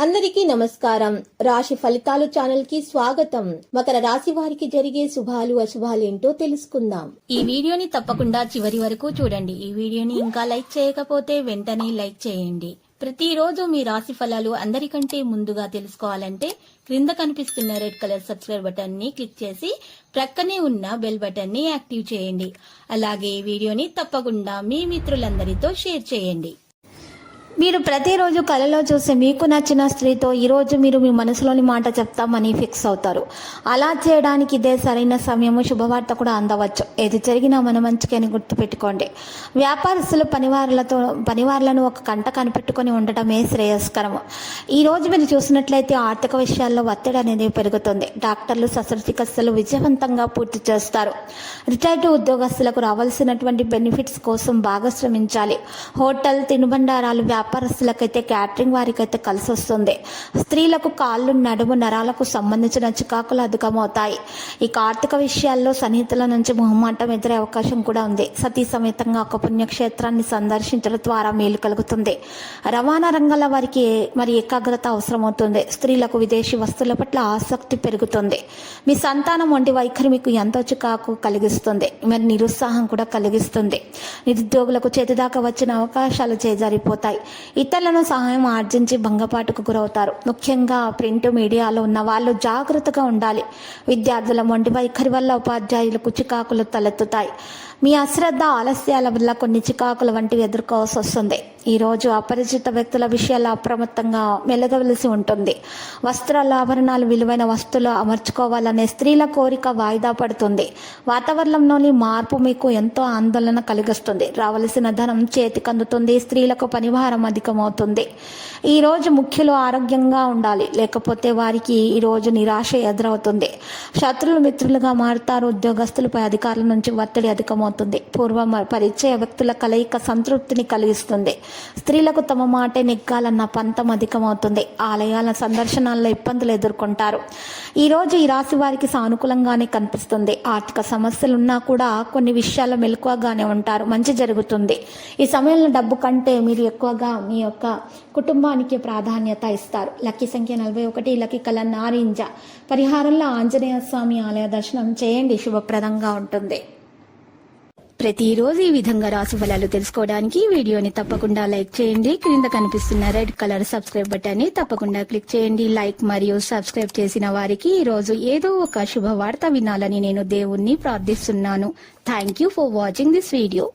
అందరికీ నమస్కారం. రాశి ఫలితాలు ఛానల్ కి స్వాగతం. మకర రాశి వారికి జరిగే శుభాలు అశుభాలు ఏంటో తెలుసుకుందాం. ఈ వీడియోని తప్పకుండా చివరి వరకు చూడండి. ఈ వీడియోని ఇంకా లైక్ చేయకపోతే వెంటనే లైక్ చేయండి. ప్రతిరోజు మీ రాశి ఫలాలు అందరికంటే ముందుగా తెలుసుకోవాలంటే క్రింద కనిపిస్తున్న రెడ్ కలర్ సబ్స్క్రైబ్ బటన్ ని క్లిక్ చేసి ప్రక్కనే ఉన్న బెల్ బటన్ ని యాక్టివ్ చేయండి. అలాగే ఈ వీడియోని తప్పకుండా మీ మిత్రులందరితో షేర్ చేయండి. మీరు ప్రతిరోజు కలలో చూసి మీకు నచ్చిన స్త్రీతో ఈరోజు మీరు మీ మనసులోని మాట చెప్తామని ఫిక్స్ అవుతారు. అలా చేయడానికి ఇదే సరైన సమయము. శుభవార్త కూడా అందవచ్చు. ఏది జరిగినా మన మంచికి అని గుర్తుపెట్టుకోండి. వ్యాపారస్తులు పనివారులను ఒక కంట కనిపెట్టుకుని ఉండటమే శ్రేయస్కరము. ఈరోజు మీరు చూసినట్లయితే ఆర్థిక విషయాల్లో ఒత్తిడి అనేది పెరుగుతుంది. డాక్టర్లు శస్త్రచికిత్సలు విజయవంతంగా పూర్తి చేస్తారు. రిటైర్డ్ ఉద్యోగస్తులకు రావాల్సినటువంటి బెనిఫిట్స్ కోసం బాగా శ్రమించాలి. హోటల్, తినుబండారాలు వ్యాపారస్తులకైతే క్యాటరింగ్ వారికైతే కలిసి వస్తుంది. స్త్రీలకు కాళ్ళు, నడుము నరాలకు సంబంధించిన చికాకులు అధికమవుతాయి. ఇక ఆర్థిక విషయాల్లో సన్నిహితుల నుంచి మొహమాటం ఎదురే అవకాశం కూడా ఉంది. సతీ సమేతంగా ఒక పుణ్యక్షేత్రాన్ని సందర్శించడం ద్వారా మేలు కలుగుతుంది. రవాణా రంగాల వారికి మరి ఏకాగ్రత అవసరమవుతుంది. స్త్రీలకు విదేశీ వస్తువుల పట్ల ఆసక్తి పెరుగుతుంది. మీ సంతానం వంటి వైఖరి మీకు ఎంతో చికాకు కలిగిస్తుంది. మరి నిరుత్సాహం కూడా కలిగిస్తుంది. నిరుద్యోగులకు చేతిదాకా వచ్చిన అవకాశాలు చేజారిపోతాయి. ఇతరులను సహాయం ఆర్జించి భంగపాటుకు గురవుతారు. ముఖ్యంగా ప్రింట్ మీడియాలో ఉన్న వాళ్ళు జాగ్రత్తగా ఉండాలి. విద్యార్థుల మొండి వైఖరి వల్ల ఉపాధ్యాయులకు చికాకులు తలెత్తుతాయి. మీ అశ్రద్ధ, ఆలస్యాల వల్ల కొన్ని చికాకుల వంటివి ఎదుర్కోవాల్సి వస్తుంది. ఈరోజు అపరిచిత వ్యక్తుల విషయాల్లో అప్రమత్తంగా మెలగవలసి ఉంటుంది. వస్త్రాలు, ఆభరణాలు, విలువైన వస్తువులు అమర్చుకోవాలనే స్త్రీల కోరిక వాయిదా పడుతుంది. వాతావరణంలోని మార్పు మీకు ఎంతో ఆందోళన కలిగిస్తుంది. రావలసిన ధనం చేతికి అందుతుంది. స్త్రీలకు పనిభారం అధికమవుతుంది. ఈరోజు ముఖ్యులు ఆరోగ్యంగా ఉండాలి, లేకపోతే వారికి ఈరోజు నిరాశ ఎదురవుతుంది. శత్రులు మిత్రులుగా మారుతారు. ఉద్యోగస్తులపై అధికారుల నుంచి ఒత్తిడి అధికమవుతుంది. పూర్వ పరిచయ వ్యక్తుల కలయిక సంతృప్తిని కలిగిస్తుంది. స్త్రీలకు తమ మాటే నెగ్గాలన్న పంతం అధికమవుతుంది. ఆలయాల సందర్శనాల్లో ఇబ్బందులు ఎదుర్కొంటారు. ఈరోజు ఈ రాశి వారికి సానుకూలంగానే కనిపిస్తుంది. ఆర్థిక సమస్యలున్నా కూడా కొన్ని విషయాల్లో మెలకువగానే ఉంటారు. మంచి జరుగుతుంది. ఈ సమయంలో డబ్బు కంటే మీరు ఎక్కువగా మీ యొక్క కుటుంబానికి ప్రాధాన్యత ఇస్తారు. లక్కీ సంఖ్య 41, లక్కీ కలర్ నారింజ. పరిహారంలో ఆంజనేయ స్వామి ఆలయ దర్శనం చేయండి. శుభప్రదంగా ఉంటుంది. ప్రతిరోజు ఈ విధంగా రాశి ఫలాలు తెలుసుకోవడానికి వీడియోని తప్పకుండా లైక్ చేయండి. క్రింద కనిపిస్తున్న రెడ్ కలర్ సబ్స్క్రైబ్ బటన్ ని తప్పకుండా క్లిక్ చేయండి. లైక్ మరియు సబ్స్క్రైబ్ చేసిన వారికి ఈ రోజు ఏదో ఒక శుభవార్త వినాలని నేను దేవుణ్ణి ప్రార్థిస్తున్నాను. Thank you for watching this video.